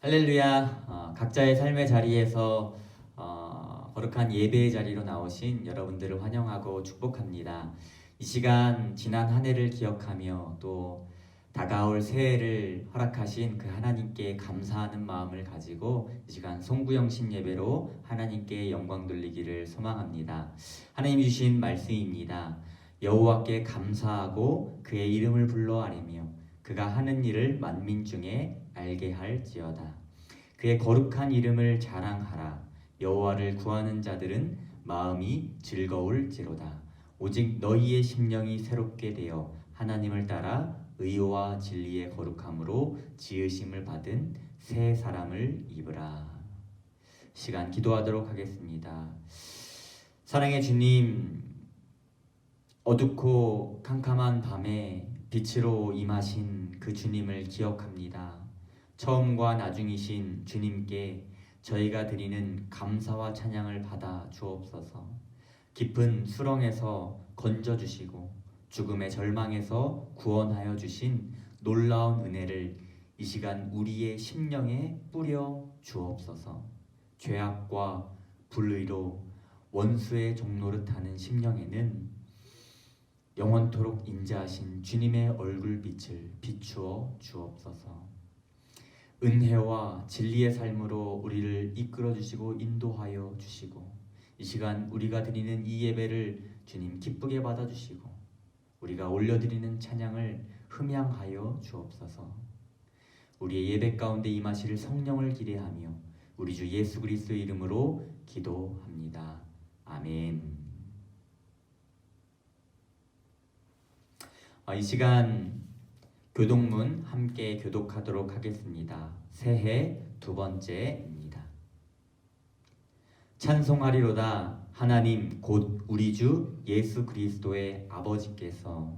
할렐루야. 각자의 삶의 자리에서 거룩한 예배의 자리로 나오신 여러분들을 환영하고 축복합니다. 이 시간 지난 한 해를 기억하며 또 다가올 새해를 허락하신 그 하나님께 감사하는 마음을 가지고 이 시간 송구영신 예배로 하나님께 영광 돌리기를 소망합니다. 하나님이 주신 말씀입니다. 여호와께 감사하고 그의 이름을 불러 아뢰며 그가 하는 일을 만민 중에 알게 할지어다. 그의 거룩한 이름을 자랑하라. 여호와를 구하는 자들은 마음이 즐거울지로다. 오직 너희의 심령이 새롭게 되어 하나님을 따라 의와 진리의 거룩함으로 지으심을 받은 새 사람을 입으라. 시간 기도하도록 하겠습니다. 사랑의 주님, 어둡고 캄캄한 밤에 빛으로 임하신 그 주님을 기억합니다. 처음과 나중이신 주님께 저희가 드리는 감사와 찬양을 받아 주옵소서. 깊은 수렁에서 건져주시고 죽음의 절망에서 구원하여 주신 놀라운 은혜를 이 시간 우리의 심령에 뿌려 주옵소서. 죄악과 불의로 원수의 종노릇하는 심령에는 영원토록 인자하신 주님의 얼굴빛을 비추어 주옵소서. 은혜와 진리의 삶으로 우리를 이끌어 주시고 인도하여 주시고 이 시간 우리가 드리는 이 예배를 주님 기쁘게 받아주시고 우리가 올려드리는 찬양을 흠양하여 주옵소서. 우리의 예배 가운데 임하실 성령을 기대하며 우리 주 예수 그리스도의 이름으로 기도합니다. 아멘. 이 시간 교독문 함께 교독하도록 하겠습니다. 새해 두 번째입니다. 찬송하리로다. 하나님 곧 우리 주 예수 그리스도의 아버지께서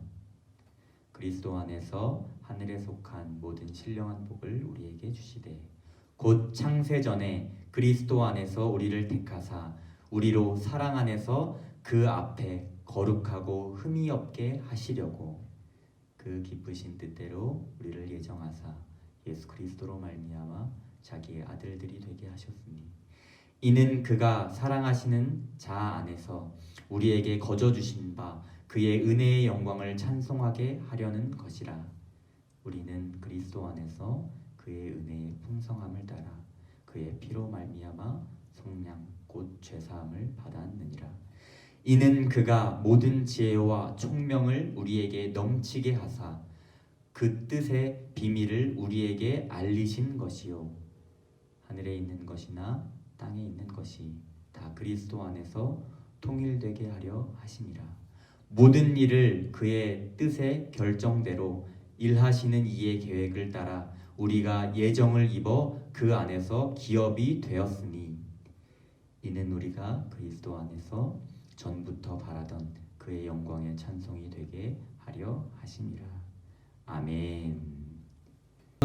그리스도 안에서 하늘에 속한 모든 신령한 복을 우리에게 주시되 곧 창세 전에 그리스도 안에서 우리를 택하사 우리로 사랑 안에서 그 앞에 거룩하고 흠이 없게 하시려고 그 기쁘신 뜻대로 우리를 예정하사 예수 그리스도로 말미암아 자기의 아들들이 되게 하셨으니 이는 그가 사랑하시는 자 안에서 우리에게 거저 주신 바 그의 은혜의 영광을 찬송하게 하려는 것이라. 우리는 그리스도 안에서 그의 은혜의 풍성함을 따라 그의 피로 말미암아 속량 곧 죄사함을 받았느니라. 이는 그가 모든 지혜와 총명을 우리에게 넘치게 하사 그 뜻의 비밀을 우리에게 알리신 것이요 하늘에 있는 것이나 땅에 있는 것이 다 그리스도 안에서 통일되게 하려 하심이라. 모든 일을 그의 뜻의 결정대로 일하시는 이의 계획을 따라 우리가 예정을 입어 그 안에서 기업이 되었으니 이는 우리가 그리스도 안에서 전부터 바라던 그의 영광의 찬송이 되게 하려 하심이라. 아멘.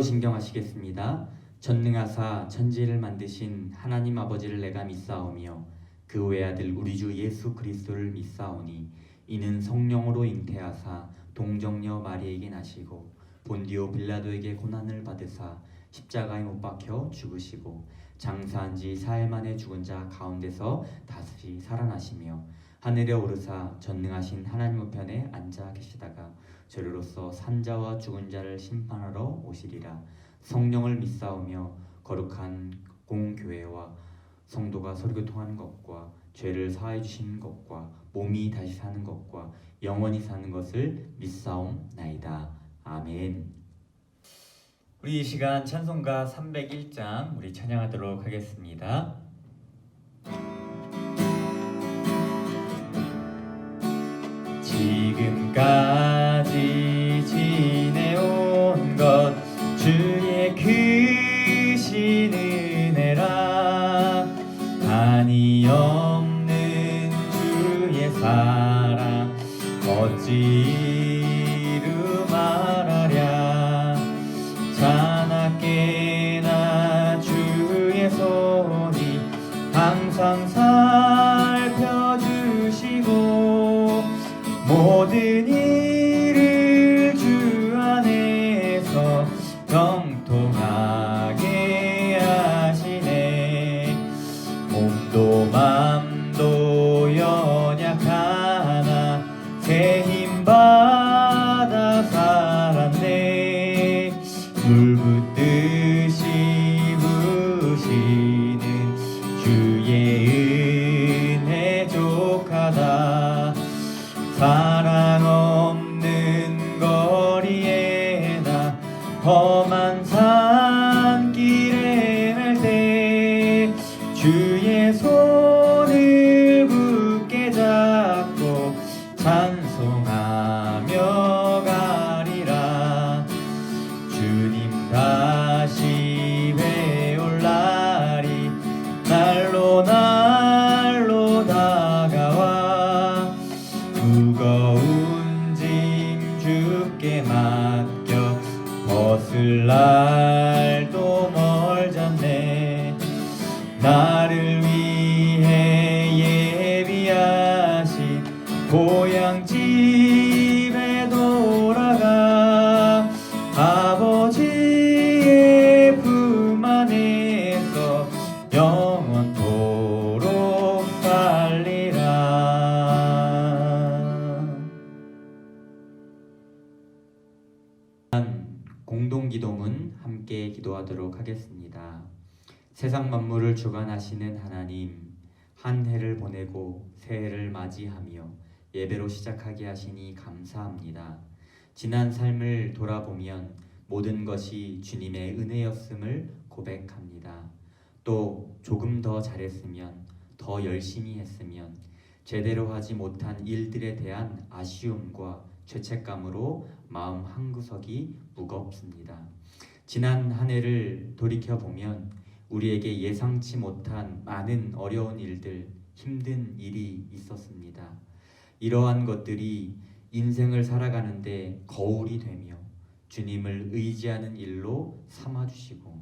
신경하시겠습니다. 전능하사 천지를 만드신 하나님 아버지를 내가 믿사오며 그 외아들 우리 주 예수 그리스도를 믿사오니 이는 성령으로 잉태하사 동정녀 마리에게 나시고 본디오 빌라도에게 고난을 받으사 십자가에 못 박혀 죽으시고 장사한 지 사흘 만에 죽은 자 가운데서 다시 살아나시며 하늘에 오르사 전능하신 하나님 우편에 앉아 계시다가 저리로서 산자와 죽은 자를 심판하러 오시리라. 성령을 믿사오며 거룩한 공교회와 성도가 서로교통하는 것과 죄를 사하여 주시는 것과 몸이 다시 사는 것과 영원히 사는 것을 믿사옵나이다. 아멘. 우리 이 시간 찬송가 301장 우리 찬양하도록 하겠습니다. 지금까지 지내온 것 주의 크신 은혜라. 한이 없는 주의 사랑 어찌루 말하랴. 자나깨나 주의 손이 항상 살펴주시고 모든 일을 주 안에서 형통하게 물 붓듯이 부으시는 주의 은혜 족하다. 사랑 없는 거리에나 험한 산길에 갈 때 주의 손을 굳게 잡고 찬송하며 가리라. 주님 다시 배올 날이 날로 날로 다가와 무거운 짐 주께 맡겨 벗을 날도 멀졌네. 나를 위해 예비하신 고향 집에 돌아가 아버지의 품 안에서 영원토록 살리라. 공동기도문 함께 기도하도록 하겠습니다. 세상 만물을 주관하시는 하나님, 한 해를 보내고 새해를 맞이하며 예배로 시작하게 하시니 감사합니다. 지난 삶을 돌아보면 모든 것이 주님의 은혜였음을 고백합니다. 또 조금 더 잘했으면, 더 열심히 했으면, 제대로 하지 못한 일들에 대한 아쉬움과 죄책감으로 마음 한구석이 무겁습니다. 지난 한 해를 돌이켜보면 우리에게 예상치 못한 많은 어려운 일들, 힘든 일이 있었습니다. 이러한 것들이 인생을 살아가는데 거울이 되며 주님을 의지하는 일로 삼아주시고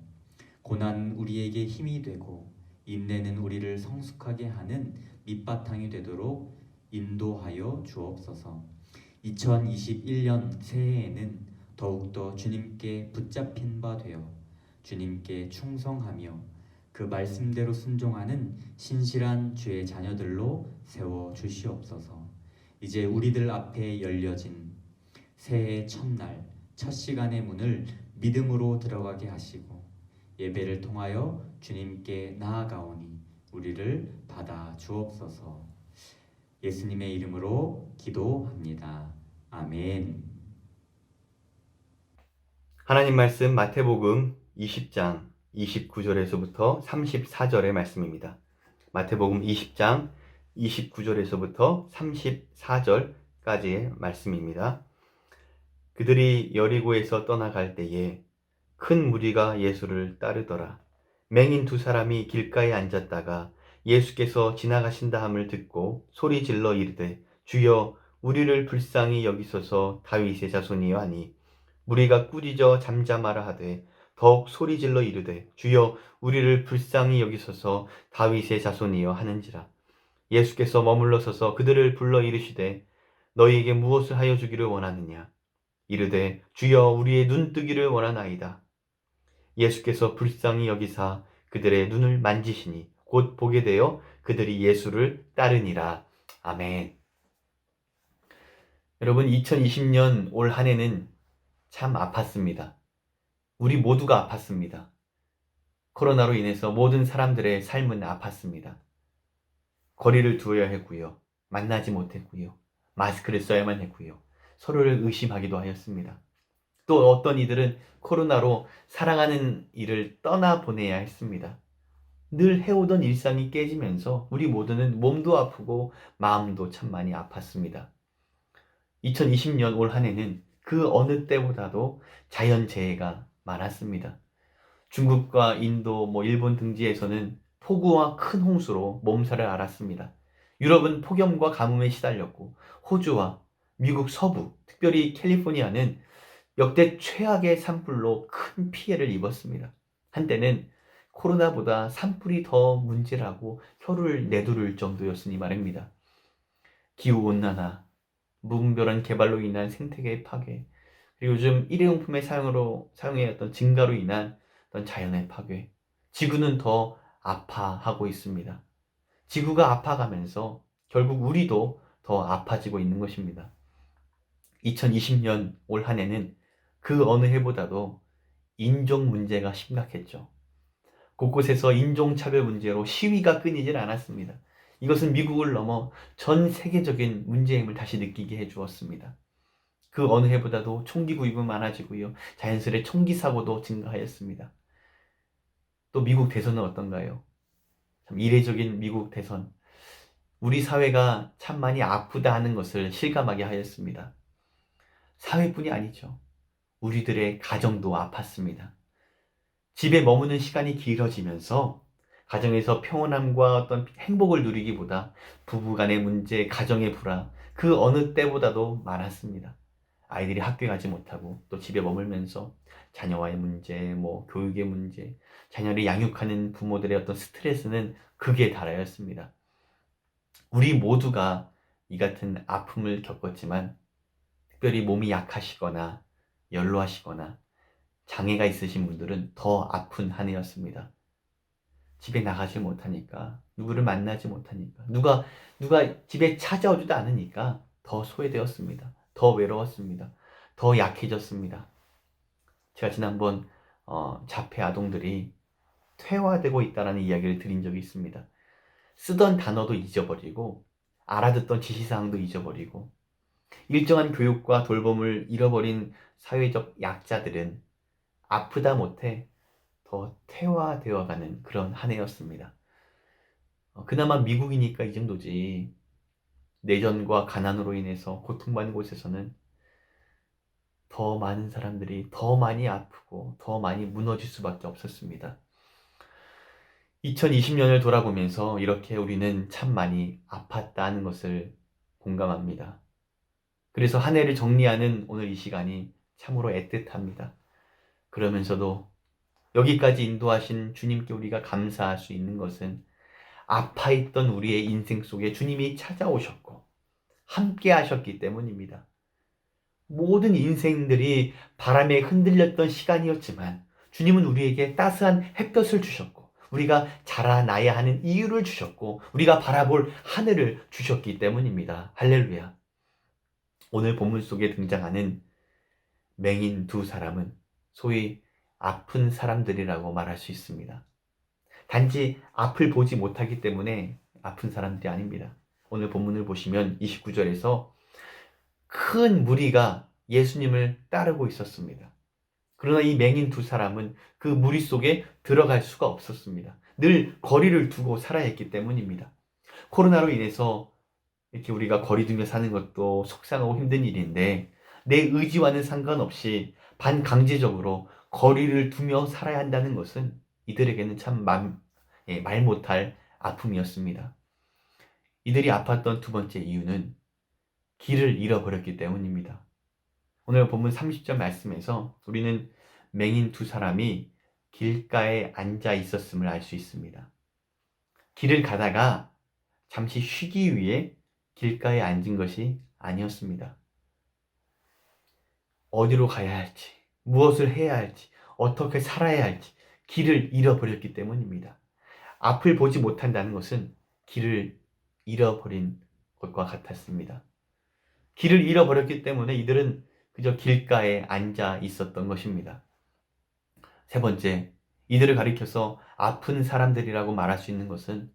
고난은 우리에게 힘이 되고 인내는 우리를 성숙하게 하는 밑바탕이 되도록 인도하여 주옵소서. 2021년 새해에는 더욱더 주님께 붙잡힌 바 되어 주님께 충성하며 그 말씀대로 순종하는 신실한 주의 자녀들로 세워 주시옵소서. 이제 우리들 앞에 열려진 새해 첫날 첫 시간의 문을 믿음으로 들어가게 하시고 예배를 통하여 주님께 나아가오니 우리를 받아 주옵소서. 예수님의 이름으로 기도합니다. 아멘. 하나님 말씀 마태복음 20장 29절에서부터 34절의 말씀입니다. 마태복음 20장 29절에서부터 34절까지의 말씀입니다. 그들이 여리고에서 떠나갈 때에 큰 무리가 예수를 따르더라. 맹인 두 사람이 길가에 앉았다가 예수께서 지나가신다 함을 듣고 소리 질러 이르되 주여 우리를 불쌍히 여기소서 다윗의 자손이여 하니 무리가 꾸짖어 잠잠하라 하되 더욱 소리 질러 이르되 주여 우리를 불쌍히 여기소서 다윗의 자손이여 하는지라. 예수께서 머물러 서서 그들을 불러 이르시되 너희에게 무엇을 하여 주기를 원하느냐. 이르되 주여 우리의 눈 뜨기를 원하나이다. 예수께서 불쌍히 여기사 그들의 눈을 만지시니 곧 보게 되어 그들이 예수를 따르니라. 아멘. 여러분, 2020년 올 한 해는 참 아팠습니다. 우리 모두가 아팠습니다. 코로나로 인해서 모든 사람들의 삶은 아팠습니다. 거리를 두어야 했고요. 만나지 못했고요. 마스크를 써야만 했고요. 서로를 의심하기도 하였습니다. 또 어떤 이들은 코로나로 사랑하는 이를 떠나보내야 했습니다. 늘 해오던 일상이 깨지면서 우리 모두는 몸도 아프고 마음도 참 많이 아팠습니다. 2020년 올 한 해는 그 어느 때보다도 자연재해가 많았습니다. 중국과 인도, 일본 등지에서는 폭우와 큰 홍수로 몸살을 앓았습니다. 유럽은 폭염과 가뭄에 시달렸고 호주와 미국 서부, 특별히 캘리포니아는 역대 최악의 산불로 큰 피해를 입었습니다. 한때는 코로나보다 산불이 더 문제라고 혀를 내두를 정도였으니 말입니다. 기후온난화, 무분별한 개발로 인한 생태계 파괴, 그리고 요즘 일회용품의 사용의 어떤 증가로 인한 어떤 자연의 파괴, 지구는 더 아파하고 있습니다. 지구가 아파가면서 결국 우리도 더 아파지고 있는 것입니다. 2020년 올 한 해는 그 어느 해보다도 인종 문제가 심각했죠. 곳곳에서 인종차별 문제로 시위가 끊이질 않았습니다. 이것은 미국을 넘어 전 세계적인 문제임을 다시 느끼게 해주었습니다. 그 어느 해보다도 총기 구입은 많아지고요. 자연스레 총기 사고도 증가하였습니다. 또 미국 대선은 어떤가요? 참 이례적인 미국 대선. 우리 사회가 참 많이 아프다 하는 것을 실감하게 하였습니다. 사회뿐이 아니죠. 우리들의 가정도 아팠습니다. 집에 머무는 시간이 길어지면서 가정에서 평온함과 어떤 행복을 누리기보다 부부간의 문제, 가정의 불화, 그 어느 때보다도 많았습니다. 아이들이 학교에 가지 못하고 또 집에 머물면서 자녀와의 문제, 교육의 문제, 자녀를 양육하는 부모들의 어떤 스트레스는 극에 달하였습니다. 우리 모두가 이 같은 아픔을 겪었지만 특별히 몸이 약하시거나 연로하시거나 장애가 있으신 분들은 더 아픈 한 해였습니다. 집에 나가지 못하니까, 누구를 만나지 못하니까, 누가 집에 찾아오지도 않으니까 더 소외되었습니다. 더 외로웠습니다. 더 약해졌습니다. 제가 지난번 자폐 아동들이 퇴화되고 있다는 이야기를 드린 적이 있습니다. 쓰던 단어도 잊어버리고 알아듣던 지시사항도 잊어버리고 일정한 교육과 돌봄을 잃어버린 사회적 약자들은 아프다 못해 더 퇴화되어가는 그런 한 해였습니다. 그나마 미국이니까 이 정도지 내전과 가난으로 인해서 고통받는 곳에서는 더 많은 사람들이 더 많이 아프고 더 많이 무너질 수밖에 없었습니다. 2020년을 돌아보면서 이렇게 우리는 참 많이 아팠다는 것을 공감합니다. 그래서 한 해를 정리하는 오늘 이 시간이 참으로 애틋합니다. 그러면서도 여기까지 인도하신 주님께 우리가 감사할 수 있는 것은 아파있던 우리의 인생 속에 주님이 찾아오셨고 함께 하셨기 때문입니다. 모든 인생들이 바람에 흔들렸던 시간이었지만 주님은 우리에게 따스한 햇볕을 주셨고 우리가 자라나야 하는 이유를 주셨고 우리가 바라볼 하늘을 주셨기 때문입니다. 할렐루야. 오늘 본문 속에 등장하는 맹인 두 사람은 소위 아픈 사람들이라고 말할 수 있습니다. 단지 앞을 보지 못하기 때문에 아픈 사람들이 아닙니다. 오늘 본문을 보시면 29절에서 큰 무리가 예수님을 따르고 있었습니다. 그러나 이 맹인 두 사람은 그 무리 속에 들어갈 수가 없었습니다. 늘 거리를 두고 살아야 했기 때문입니다. 코로나로 인해서 이렇게 우리가 거리 두며 사는 것도 속상하고 힘든 일인데 내 의지와는 상관없이 반강제적으로 거리를 두며 살아야 한다는 것은 이들에게는 참 말 못할 아픔이었습니다. 이들이 아팠던 두 번째 이유는 길을 잃어버렸기 때문입니다. 오늘 본문 30절 말씀에서 우리는 맹인 두 사람이 길가에 앉아 있었음을 알 수 있습니다. 길을 가다가 잠시 쉬기 위해 길가에 앉은 것이 아니었습니다. 어디로 가야 할지, 무엇을 해야 할지, 어떻게 살아야 할지 길을 잃어버렸기 때문입니다. 앞을 보지 못한다는 것은 길을 잃어버린 것과 같았습니다. 길을 잃어버렸기 때문에 이들은 그저 길가에 앉아 있었던 것입니다. 세 번째, 이들을 가리켜서 아픈 사람들이라고 말할 수 있는 것은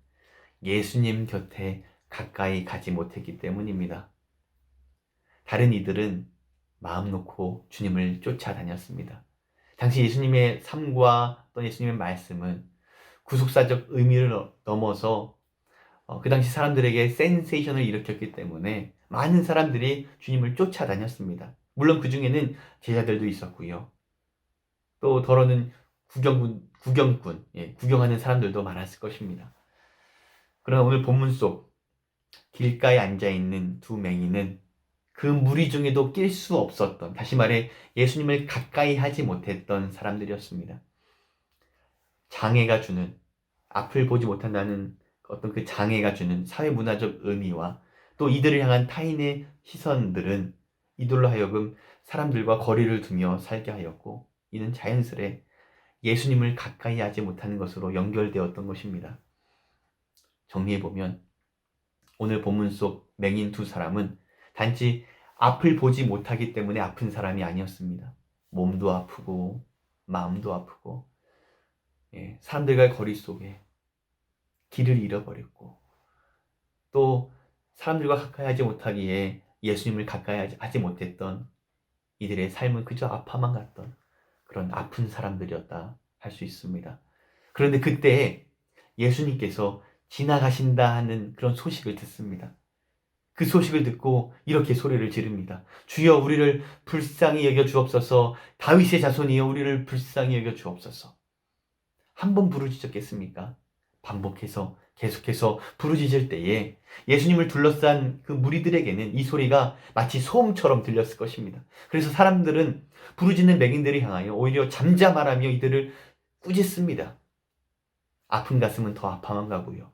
예수님 곁에 가까이 가지 못했기 때문입니다. 다른 이들은 마음 놓고 주님을 쫓아다녔습니다. 당시 예수님의 삶과 또 예수님의 말씀은 구속사적 의미를 넘어서 그 당시 사람들에게 센세이션을 일으켰기 때문에 많은 사람들이 주님을 쫓아다녔습니다. 물론 그 중에는 제자들도 있었고요. 또 더러는 구경꾼, 구경하는 사람들도 많았을 것입니다. 그러나 오늘 본문 속 길가에 앉아있는 두 맹인은 그 무리 중에도 낄 수 없었던, 다시 말해 예수님을 가까이 하지 못했던 사람들이었습니다. 장애가 주는, 앞을 보지 못한다는 어떤 그 장애가 주는 사회문화적 의미와 또 이들을 향한 타인의 시선들은 이들로 하여금 사람들과 거리를 두며 살게 하였고 이는 자연스레 예수님을 가까이 하지 못하는 것으로 연결되었던 것입니다. 정리해보면 오늘 본문 속 맹인 두 사람은 단지 앞을 보지 못하기 때문에 아픈 사람이 아니었습니다. 몸도 아프고 마음도 아프고, 사람들과의 거리 속에 길을 잃어버렸고, 또 사람들과 가까이 하지 못하기에 예수님을 가까이 하지 못했던 이들의 삶은 그저 아파만 갔던 그런 아픈 사람들이었다 할 수 있습니다. 그런데 그때 예수님께서 지나가신다 하는 그런 소식을 듣습니다. 그 소식을 듣고 이렇게 소리를 지릅니다. 주여 우리를 불쌍히 여겨 주옵소서. 다윗의 자손이여 우리를 불쌍히 여겨 주옵소서. 한 번 부르짖었겠습니까? 반복해서 계속해서 부르짖을 때에 예수님을 둘러싼 그 무리들에게는 이 소리가 마치 소음처럼 들렸을 것입니다. 그래서 사람들은 부르짖는 맹인들을 향하여 오히려 잠잠하라며 이들을 꾸짖습니다. 아픈 가슴은 더 아파만 가고요.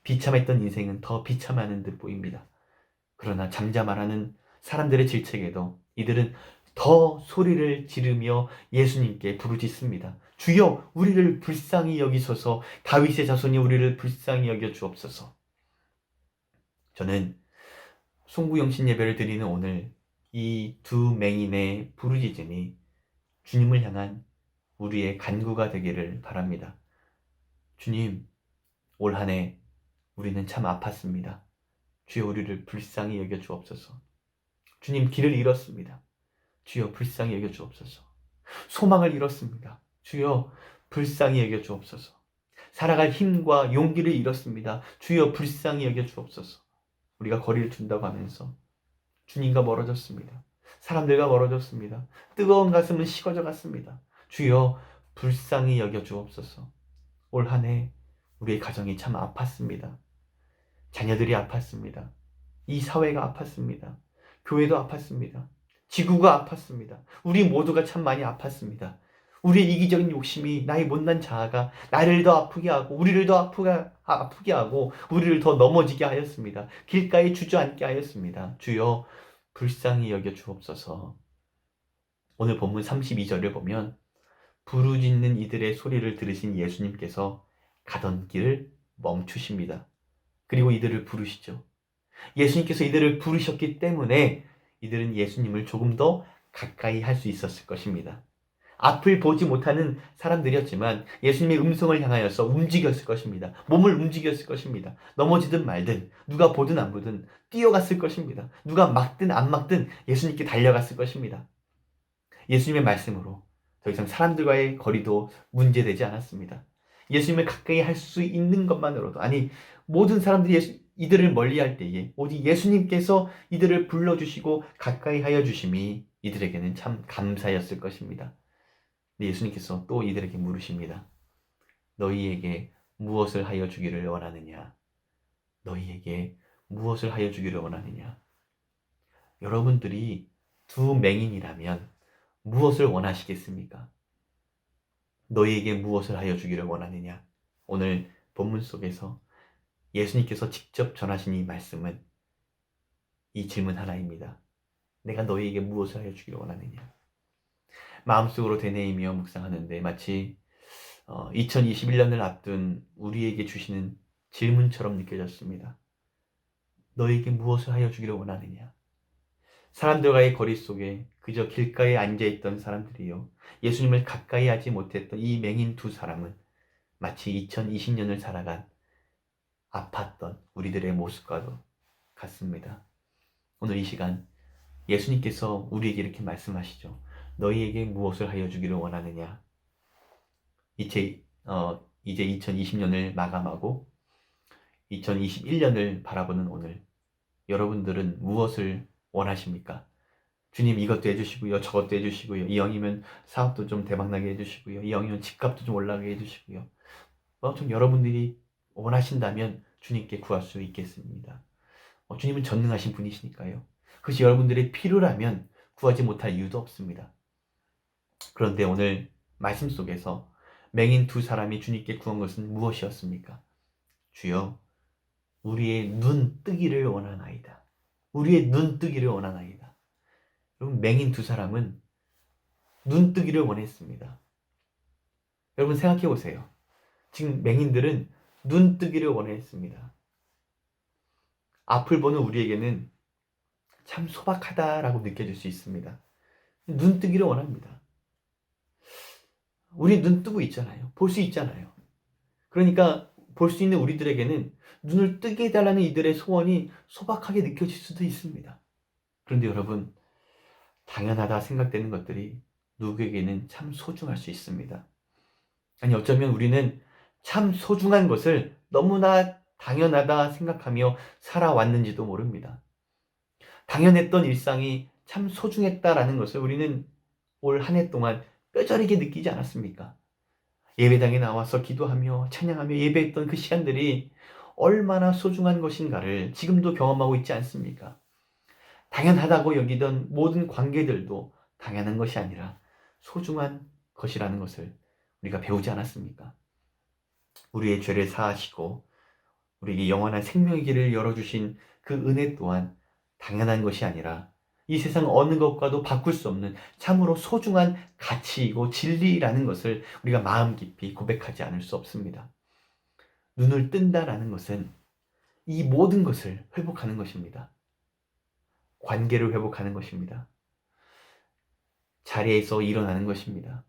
비참했던 인생은 더 비참하는 듯 보입니다. 그러나 잠잠하라는 사람들의 질책에도 이들은 더 소리를 지르며 예수님께 부르짖습니다. 주여 우리를 불쌍히 여기소서. 다윗의 자손이 우리를 불쌍히 여겨 주옵소서. 저는 송구영신 예배를 드리는 오늘 이 두 맹인의 부르짖음이 주님을 향한 우리의 간구가 되기를 바랍니다. 주님, 올 한 해 우리는 참 아팠습니다. 주여 우리를 불쌍히 여겨 주옵소서. 주님, 길을 잃었습니다. 주여 불쌍히 여겨 주옵소서. 소망을 잃었습니다. 주여 불쌍히 여겨 주옵소서. 살아갈 힘과 용기를 잃었습니다. 주여 불쌍히 여겨 주옵소서. 우리가 거리를 둔다고 하면서 주님과 멀어졌습니다. 사람들과 멀어졌습니다. 뜨거운 가슴은 식어져 갔습니다. 주여 불쌍히 여겨 주옵소서. 올 한 해 우리의 가정이 참 아팠습니다. 자녀들이 아팠습니다. 이 사회가 아팠습니다. 교회도 아팠습니다. 지구가 아팠습니다. 우리 모두가 참 많이 아팠습니다. 우리의 이기적인 욕심이, 나의 못난 자아가 나를 더 아프게 하고 우리를 더 아프게 하고 우리를 더 넘어지게 하였습니다. 길가에 주저앉게 하였습니다. 주여 불쌍히 여겨 주옵소서. 오늘 본문 32절을 보면 부르짖는 이들의 소리를 들으신 예수님께서 가던 길을 멈추십니다. 그리고 이들을 부르시죠. 예수님께서 이들을 부르셨기 때문에 이들은 예수님을 조금 더 가까이 할 수 있었을 것입니다. 앞을 보지 못하는 사람들이었지만 예수님의 음성을 향하여서 움직였을 것입니다. 몸을 움직였을 것입니다. 넘어지든 말든 누가 보든 안 보든 뛰어갔을 것입니다. 누가 막든 안 막든 예수님께 달려갔을 것입니다. 예수님의 말씀으로 더 이상 사람들과의 거리도 문제되지 않았습니다. 예수님을 가까이 할 수 있는 것만으로도, 아니 모든 사람들이 이들을 멀리할 때에 오직 예수님께서 이들을 불러주시고 가까이 하여 주심이 이들에게는 참 감사였을 것입니다. 예수님께서 또 이들에게 물으십니다. 너희에게 무엇을 하여 주기를 원하느냐? 너희에게 무엇을 하여 주기를 원하느냐? 여러분들이 두 맹인이라면 무엇을 원하시겠습니까? 너희에게 무엇을 하여 주기를 원하느냐? 오늘 본문 속에서 예수님께서 직접 전하신 이 말씀은 이 질문 하나입니다. 내가 너희에게 무엇을 하여 주기를 원하느냐? 마음속으로 되뇌이며 묵상하는데 마치 2021년을 앞둔 우리에게 주시는 질문처럼 느껴졌습니다. 너희에게 무엇을 하여 주기를 원하느냐? 사람들과의 거리 속에 그저 길가에 앉아있던 사람들이요, 예수님을 가까이 하지 못했던 이 맹인 두 사람은 마치 2020년을 살아간 아팠던 우리들의 모습과도 같습니다. 오늘 이 시간 예수님께서 우리에게 이렇게 말씀하시죠. 너희에게 무엇을 하여 주기를 원하느냐? 이제 2020년을 마감하고 2021년을 바라보는 오늘, 여러분들은 무엇을 원하십니까? 주님 이것도 해주시고요, 저것도 해주시고요, 이왕이면 사업도 좀 대박나게 해주시고요, 이왕이면 집값도 좀 올라가게 해주시고요. 좀 여러분들이 원하신다면 주님께 구할 수 있겠습니다. 주님은 전능하신 분이시니까요. 그것이 여러분들의 필요라면 구하지 못할 이유도 없습니다. 그런데 오늘 말씀 속에서 맹인 두 사람이 주님께 구한 것은 무엇이었습니까? 주여, 우리의 눈 뜨기를 원하나이다. 우리의 눈 뜨기를 원하나이다. 여러분, 맹인 두 사람은 눈 뜨기를 원했습니다. 여러분 생각해 보세요. 지금 맹인들은 눈 뜨기를 원했습니다. 앞을 보는 우리에게는 참 소박하다라고 느껴질 수 있습니다. 눈 뜨기를 원합니다. 우리 눈 뜨고 있잖아요. 볼 수 있잖아요. 그러니까 볼 수 있는 우리들에게는 눈을 뜨게 해달라는 이들의 소원이 소박하게 느껴질 수도 있습니다. 그런데 여러분, 당연하다 생각되는 것들이 누구에게는 참 소중할 수 있습니다. 아니, 어쩌면 우리는 참 소중한 것을 너무나 당연하다 생각하며 살아왔는지도 모릅니다. 당연했던 일상이 참 소중했다라는 것을 우리는 올 한 해 동안 뼈저리게 느끼지 않았습니까? 예배당에 나와서 기도하며 찬양하며 예배했던 그 시간들이 얼마나 소중한 것인가를 지금도 경험하고 있지 않습니까? 당연하다고 여기던 모든 관계들도 당연한 것이 아니라 소중한 것이라는 것을 우리가 배우지 않았습니까? 우리의 죄를 사하시고 우리에게 영원한 생명의 길을 열어주신 그 은혜 또한 당연한 것이 아니라 이 세상 어느 것과도 바꿀 수 없는 참으로 소중한 가치이고 진리라는 것을 우리가 마음 깊이 고백하지 않을 수 없습니다. 눈을 뜬다라는 것은 이 모든 것을 회복하는 것입니다. 관계를 회복하는 것입니다. 자리에서 일어나는 것입니다.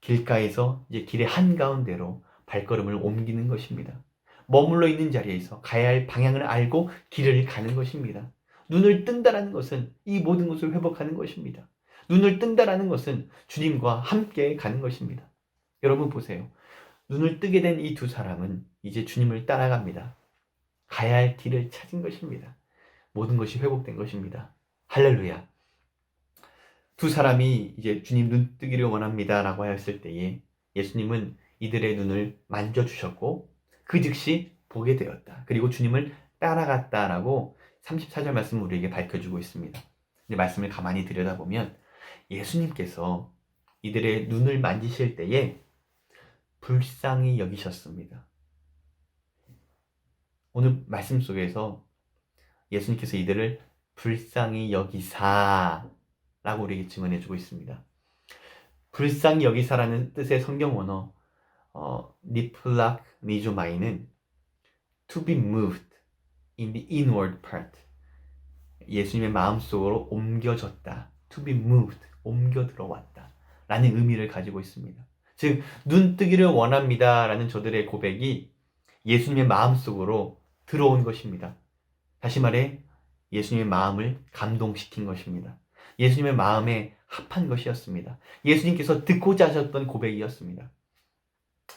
길가에서 이제 길의 한가운데로 발걸음을 옮기는 것입니다. 머물러 있는 자리에서 가야 할 방향을 알고 길을 가는 것입니다. 눈을 뜬다라는 것은 이 모든 것을 회복하는 것입니다. 눈을 뜬다라는 것은 주님과 함께 가는 것입니다. 여러분 보세요. 눈을 뜨게 된 이 두 사람은 이제 주님을 따라갑니다. 가야 할 길을 찾은 것입니다. 모든 것이 회복된 것입니다. 할렐루야. 두 사람이 이제 주님 눈 뜨기를 원합니다 라고 하였을 때에 예수님은 이들의 눈을 만져주셨고 그 즉시 보게 되었다. 그리고 주님을 따라갔다라고 34절 말씀 우리에게 밝혀주고 있습니다. 근데 말씀을 가만히 들여다보면 예수님께서 이들의 눈을 만지실 때에 불쌍히 여기셨습니다. 오늘 말씀 속에서 예수님께서 이들을 불쌍히 여기사 라고 우리에게 증언해주고 있습니다. 불쌍히 여기사라는 뜻의 성경 원어 니플락 니조마이는 to be moved in the inward part, 예수님의 마음속으로 옮겨졌다, to be moved, 옮겨 들어왔다 라는 의미를 가지고 있습니다. 즉 눈 뜨기를 원합니다 라는 저들의 고백이 예수님의 마음속으로 들어온 것입니다. 다시 말해 예수님의 마음을 감동시킨 것입니다. 예수님의 마음에 합한 것이었습니다. 예수님께서 듣고자 하셨던 고백이었습니다.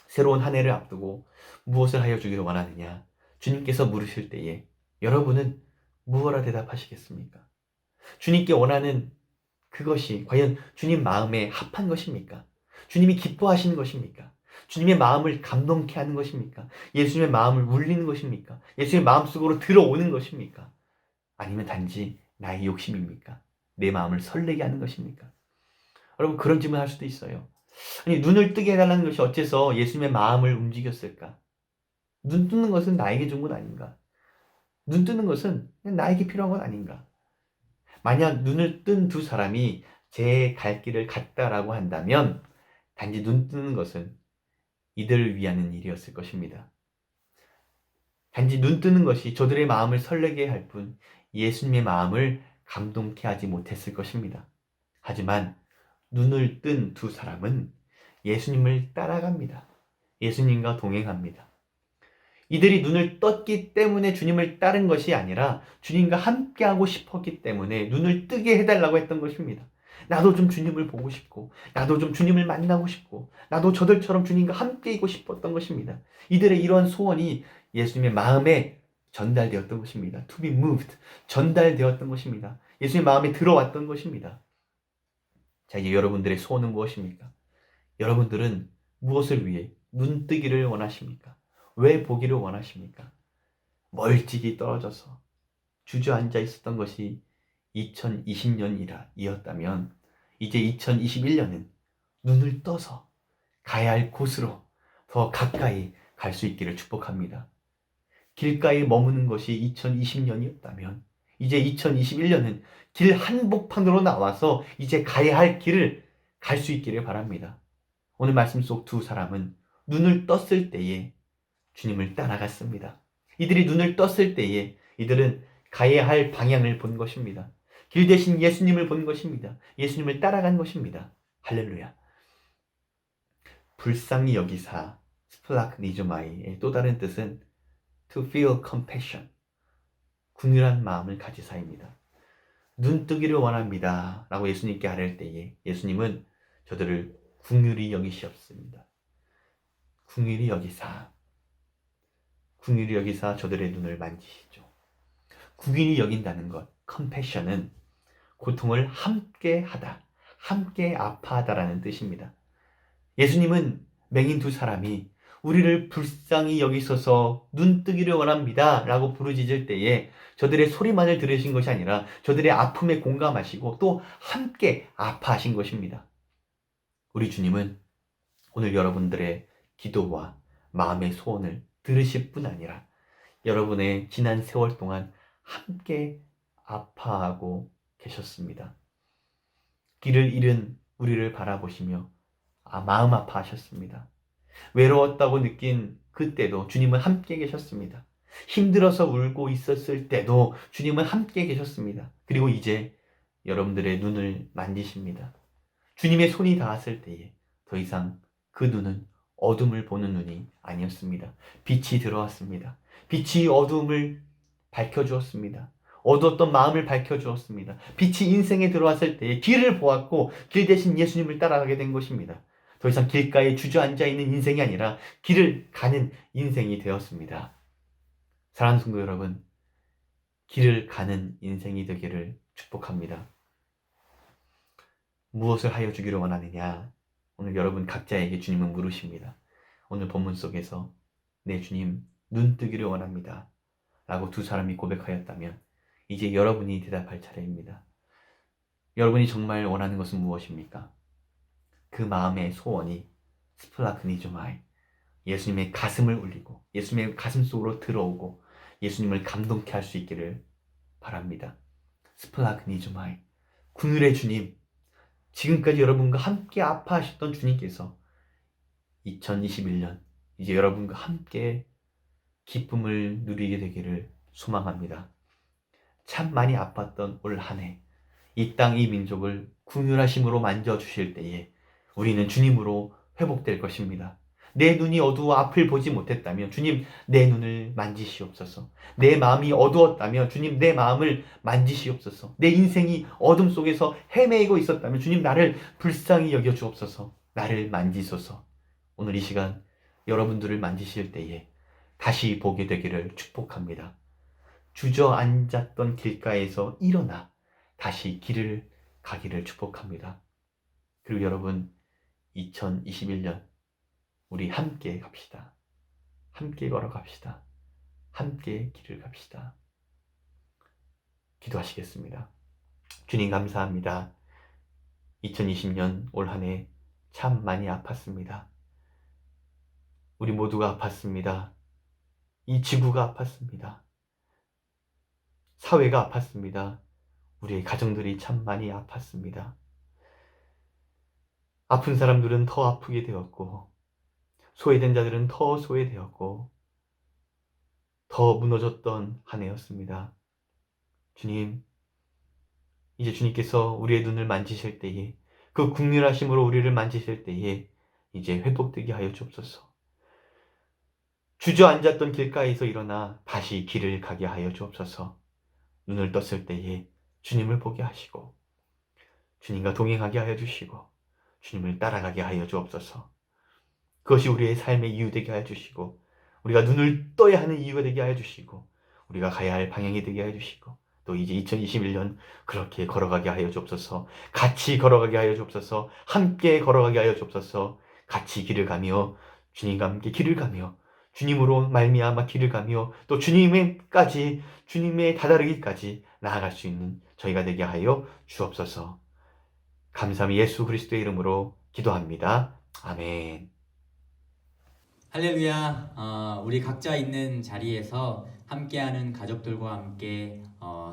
새로운 한 해를 앞두고 무엇을 하여 주기를 원하느냐? 주님께서 물으실 때에 여러분은 무엇라 대답하시겠습니까? 주님께 원하는 그것이 과연 주님 마음에 합한 것입니까? 주님이 기뻐하시는 것입니까? 주님의 마음을 감동케 하는 것입니까? 예수님의 마음을 울리는 것입니까? 예수님의 마음속으로 들어오는 것입니까? 아니면 단지 나의 욕심입니까? 내 마음을 설레게 하는 것입니까? 여러분 그런 질문을 할 수도 있어요. 아니 눈을 뜨게 해달라는 것이 어째서 예수님의 마음을 움직였을까? 눈 뜨는 것은 나에게 좋은 건 아닌가? 눈 뜨는 것은 나에게 필요한 건 아닌가? 만약 눈을 뜬 두 사람이 제 갈 길을 갔다라고 한다면 단지 눈 뜨는 것은 이들을 위한 일이었을 것입니다. 단지 눈 뜨는 것이 저들의 마음을 설레게 할 뿐 예수님의 마음을 감동케 하지 못했을 것입니다. 하지만 눈을 뜬 두 사람은 예수님을 따라갑니다. 예수님과 동행합니다. 이들이 눈을 떴기 때문에 주님을 따른 것이 아니라 주님과 함께하고 싶었기 때문에 눈을 뜨게 해달라고 했던 것입니다. 나도 좀 주님을 보고 싶고 나도 좀 주님을 만나고 싶고 나도 저들처럼 주님과 함께이고 싶었던 것입니다. 이들의 이러한 소원이 예수님의 마음에 전달되었던 것입니다. To be moved, 전달되었던 것입니다. 예수님의 마음에 들어왔던 것입니다. 자, 이제 여러분들의 소원은 무엇입니까? 여러분들은 무엇을 위해 눈 뜨기를 원하십니까? 왜 보기를 원하십니까? 멀찍이 떨어져서 주저앉아 있었던 것이 2020년이었다면 이제 2021년은 눈을 떠서 가야 할 곳으로 더 가까이 갈 수 있기를 축복합니다. 길가에 머무는 것이 2020년이었다면 이제 2021년은 길 한복판으로 나와서 이제 가야 할 길을 갈 수 있기를 바랍니다. 오늘 말씀 속 두 사람은 눈을 떴을 때에 주님을 따라갔습니다. 이들이 눈을 떴을 때에 이들은 가야 할 방향을 본 것입니다. 길 대신 예수님을 본 것입니다. 예수님을 따라간 것입니다. 할렐루야. 불쌍히 여기사 스플라크니조마이의 또 다른 뜻은 to feel compassion, 궁휼한 마음을 가지사입니다. 눈뜨기를 원합니다 라고 예수님께 아뢰을 때에 예수님은 저들을 궁휼히 여기시옵습니다. 궁휼히 여기사 저들의 눈을 만지시죠. 궁휼히 여긴다는 것, compassion은 고통을 함께 하다, 함께 아파하다라는 뜻입니다. 예수님은 맹인 두 사람이 우리를 불쌍히 여기소서 눈뜨기를 원합니다 라고 부르짖을 때에 저들의 소리만을 들으신 것이 아니라 저들의 아픔에 공감하시고 또 함께 아파하신 것입니다. 우리 주님은 오늘 여러분들의 기도와 마음의 소원을 들으실 뿐 아니라 여러분의 지난 세월 동안 함께 아파하고 계셨습니다. 길을 잃은 우리를 바라보시며 마음 아파하셨습니다. 외로웠다고 느낀 그때도 주님은 함께 계셨습니다. 힘들어서 울고 있었을 때도 주님은 함께 계셨습니다. 그리고 이제 여러분들의 눈을 만지십니다. 주님의 손이 닿았을 때에 더 이상 그 눈은 어둠을 보는 눈이 아니었습니다. 빛이 들어왔습니다. 빛이 어둠을 밝혀주었습니다. 어두웠던 마음을 밝혀주었습니다. 빛이 인생에 들어왔을 때에 길을 보았고 길 대신 예수님을 따라가게 된 것입니다. 더 이상 길가에 주저앉아 있는 인생이 아니라 길을 가는 인생이 되었습니다. 사랑하는 성도 여러분, 길을 가는 인생이 되기를 축복합니다. 무엇을 하여 주기를 원하느냐? 오늘 여러분 각자에게 주님은 물으십니다. 오늘 본문 속에서 네 주님 눈 뜨기를 원합니다 라고 두 사람이 고백하였다면 이제 여러분이 대답할 차례입니다. 여러분이 정말 원하는 것은 무엇입니까? 그 마음의 소원이 스플라크니조마이, 예수님의 가슴을 울리고 예수님의 가슴 속으로 들어오고 예수님을 감동케 할 수 있기를 바랍니다. 스플라크니조마이, 궁휼의 주님, 지금까지 여러분과 함께 아파하셨던 주님께서 2021년 이제 여러분과 함께 기쁨을 누리게 되기를 소망합니다. 참 많이 아팠던 올 한 해, 이 땅 이 민족을 궁휼하심으로 만져주실 때에 우리는 주님으로 회복될 것입니다. 내 눈이 어두워 앞을 보지 못했다면 주님 내 눈을 만지시옵소서. 내 마음이 어두웠다면 주님 내 마음을 만지시옵소서. 내 인생이 어둠 속에서 헤매이고 있었다면 주님 나를 불쌍히 여겨 주옵소서. 나를 만지소서. 오늘 이 시간 여러분들을 만지실 때에 다시 보게 되기를 축복합니다. 주저앉았던 길가에서 일어나 다시 길을 가기를 축복합니다. 그리고 여러분 2021년 우리 함께 갑시다. 함께 걸어갑시다. 함께 길을 갑시다. 기도하시겠습니다. 주님 감사합니다. 2020년 올 한 해 참 많이 아팠습니다. 우리 모두가 아팠습니다. 이 지구가 아팠습니다. 사회가 아팠습니다. 우리의 가정들이 참 많이 아팠습니다. 아픈 사람들은 더 아프게 되었고 소외된 자들은 더 소외되었고 더 무너졌던 한 해였습니다. 주님, 이제 주님께서 우리의 눈을 만지실 때에 그 궁휼하심으로 우리를 만지실 때에 이제 회복되게 하여 주옵소서. 주저앉았던 길가에서 일어나 다시 길을 가게 하여 주옵소서. 눈을 떴을 때에 주님을 보게 하시고 주님과 동행하게 하여 주시고 주님을 따라가게 하여 주옵소서. 그것이 우리의 삶의 이유 되게 하여 주시고 우리가 눈을 떠야 하는 이유가 되게 하여 주시고 우리가 가야 할 방향이 되게 하여 주시고 또 이제 2021년 그렇게 걸어가게 하여 주옵소서. 같이 걸어가게 하여 주옵소서. 함께 걸어가게 하여 주옵소서. 같이 길을 가며 주님과 함께 길을 가며 주님으로 말미암아 길을 가며 또 주님에까지 주님의 다다르기까지 나아갈 수 있는 저희가 되게 하여 주옵소서. 감사함이 예수 그리스도의 이름으로 기도합니다. 아멘. 할렐루야. 우리 각자 있는 자리에서 함께하는 가족들과 함께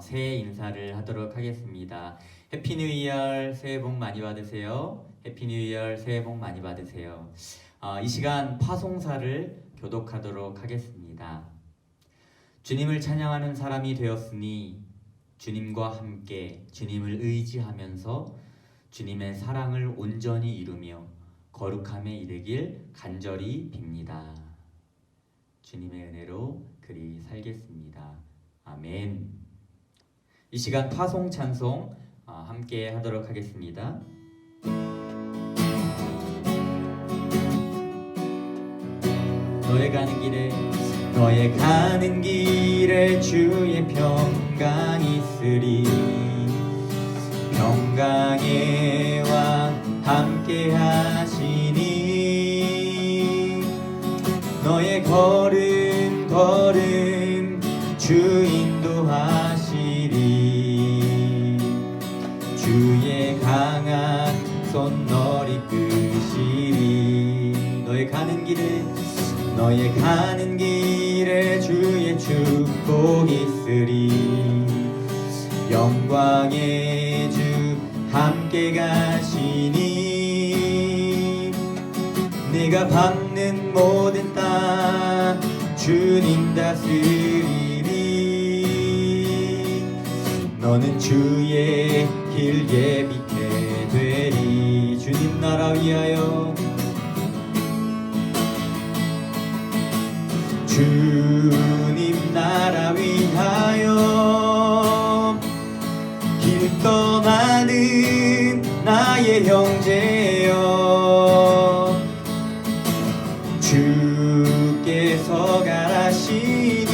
새해 인사를 하도록 하겠습니다. 해피 뉴 이어, 새해 복 많이 받으세요. 해피 뉴 이어, 새해 복 많이 받으세요. 이 시간 파송사를 교독하도록 하겠습니다. 주님을 찬양하는 사람이 되었으니 주님과 함께 주님을 의지하면서 주님의 사랑을 온전히 이루며 거룩함에 이르길 간절히 빕니다. 주님의 은혜로 그리 살겠습니다. 아멘. 이 시간 파송 찬송 함께 하도록 하겠습니다. 너의 가는 길에 주의 평강 있으리. 평강의 왕 함께 하시니 너의 걸음 주 인도하시리. 주의 강한 손 너를 이끄시리. 너의 가는 길에 주의 축복 있으리. 영광의 주 함께 가시니 네가 밟는 모든 땅 주님 다스리리. 너는 주의 길 예비케 되리. 주님 나라 위하여 주님 나라 위하여 길 떠나는 나의 형제여. 주께서 가라시니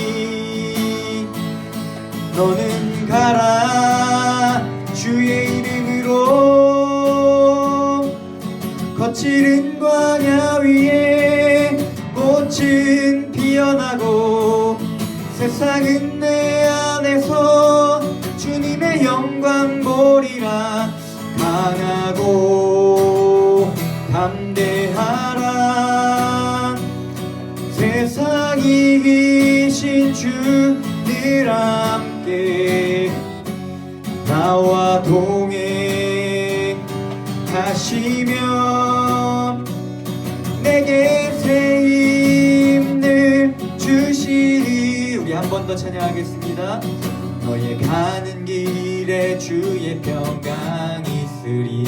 너는 가라. 주의 이름으로 거칠은 광야 위에 꽃은 피어나고 세상은 내 안에서 주님의 영광 보리라. 강하고 담대하라. 세상 이기신 주늘 함께 나와 동행하시며 내게 새 힘을 주시리. 우리 한 번 더 찬양하겠습니다. 너의 가는 길에 주의 평강 있으리.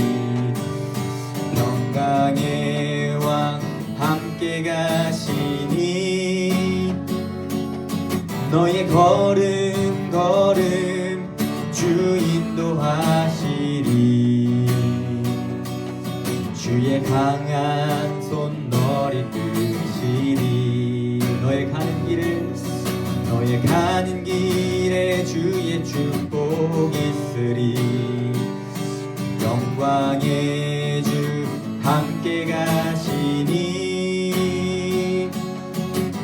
평강의 왕 함께 가시니 너의 걸음 주 인도하시리. 주의 강한 손 너를 이끄시리. 너의 가는 길에 주의 축복 있으리. 영광의 주 함께 가시니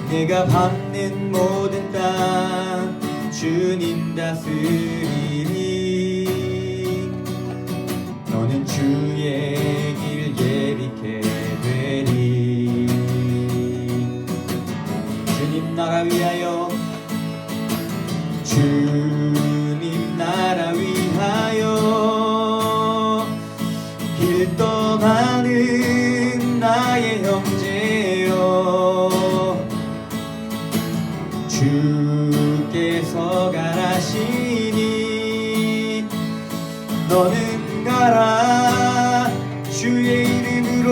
내가 밟는 모든 땅 주님 다스리니. 너는 주의 길 예비케 되리. 주님 나라 위하여 주님 나라 위하여 길 떠나는 나의 형제여. 주께서 가라시니 너는 가라. 주의 이름으로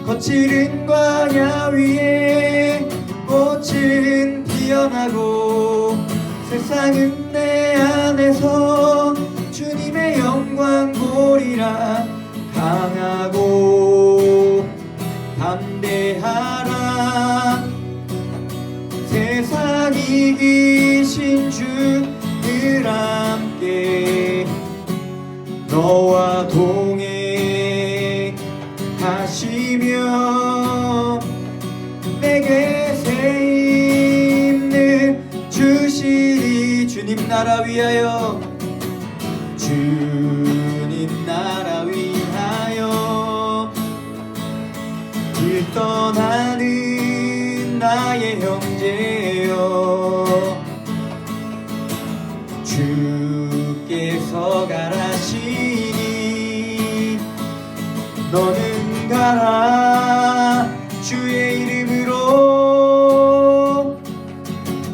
거칠은 광야 위에 꽃은 피어나고 세상은 내 안에서 주님의 영광 보리라. 강하고 담대하라. 세상 이기신 주늘 함께 너와 동행하시며 내게 새 힘을 주시리. 주님 나라 위하여 주님 나라 위하여 길 떠나는 나의 형제여. 주께서 가라시니 너는 가라. 주의 이름으로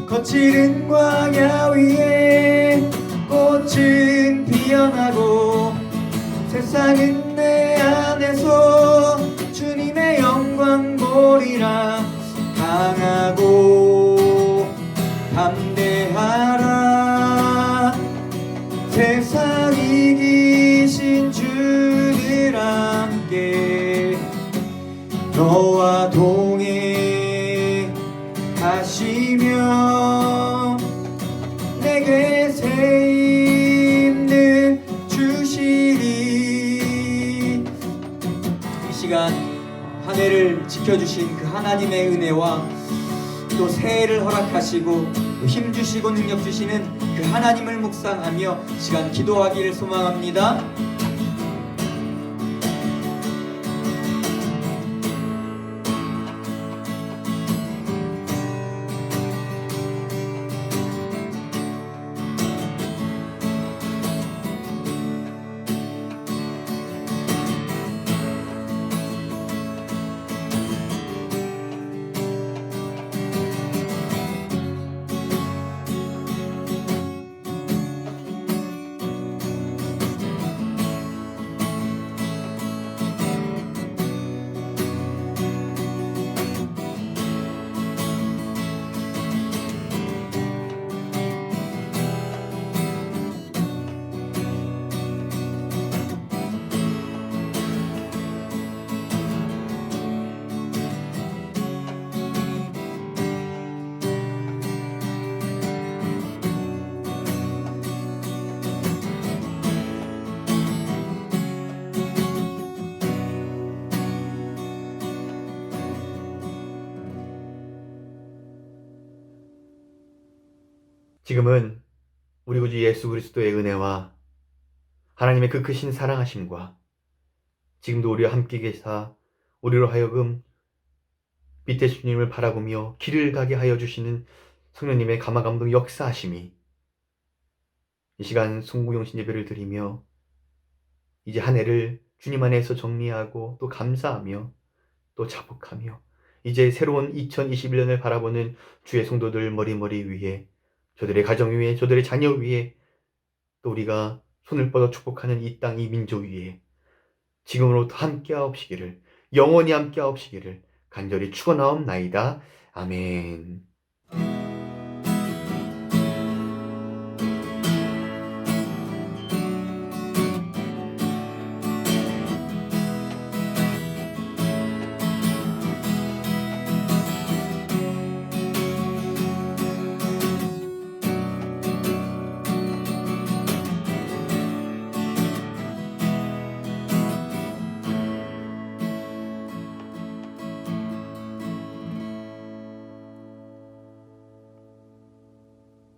거칠은 광야 위에 꽃은 피어나고 세상은 내 서리라. 강하고 담대하라. 세상 이기신 주들 함께 너와 동행하시며 내게 새 힘을 주시리. 이 시간 한 해를 지켜주신 그 하나님의 은혜와 또 새해를 허락하시고 또 힘주시고 능력주시는 그 하나님을 묵상하며 시간 기도하기를 소망합니다. 지금은 우리 구주 예수 그리스도의 은혜와 하나님의 그 크신 사랑하심과 지금도 우리와 함께 계사 우리로 하여금 빛의 주님을 바라보며 길을 가게 하여 주시는 성령님의 감화감동 역사하심이 이 시간 송구용신 예배를 드리며 이제 한 해를 주님 안에서 정리하고 또 감사하며 또 자복하며 이제 새로운 2021년을 바라보는 주의 성도들 머리 위에 저들의 가정 위에 저들의 자녀 위에 또 우리가 손을 뻗어 축복하는 이 땅 이 민족 위에 지금으로부터 함께하옵시기를 영원히 함께하옵시기를 간절히 축원하옵나이다. 아멘.